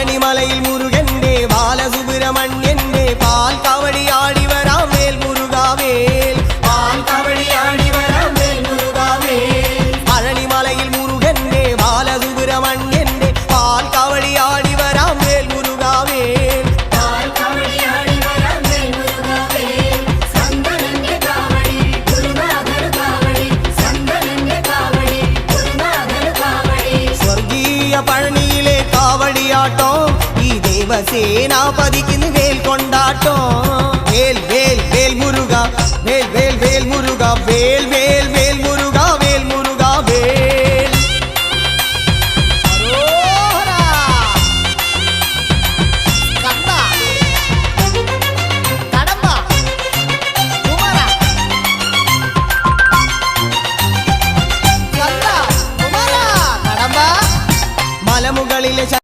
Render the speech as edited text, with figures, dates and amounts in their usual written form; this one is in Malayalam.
പഴനിമലയിൽ മുരുകന്റെ ബാലസുബ്രഹ്മണ്യന്റെ പാൽ കവടിയാടി വരാം വേൽ മുരുകാവേൽ പാൽ കവടിയാടി വരാം വേൽ മുരുകാവേൽ പഴനിമലയിൽ മുരുകന്റെ ബാലസുബ്രഹ്മണ്യന്റെ പാൽ കവടിയാടി വരാം വേൽ മുരുകാവേൽ പാൽ കവടിയാടി വരാം വേൽ മുരുകാവേൽ സന്തനന്റെ കാവടി ഗുരുനാഥർ കാവടി സന്തനന്റെ കാവടി ഗുരുനാഥർ കാവടി സ്വർഗീയ പഴനിയിലെ കാവടിയാട്ടോ ഈ ദേവസേനാപതിക്ക് വേൽ കൊണ്ടാട്ടോ വേൽ വേൽ വേൽ മുരുക വേൽ വേൽ വേൽ മുരുക വേൽ വേൽ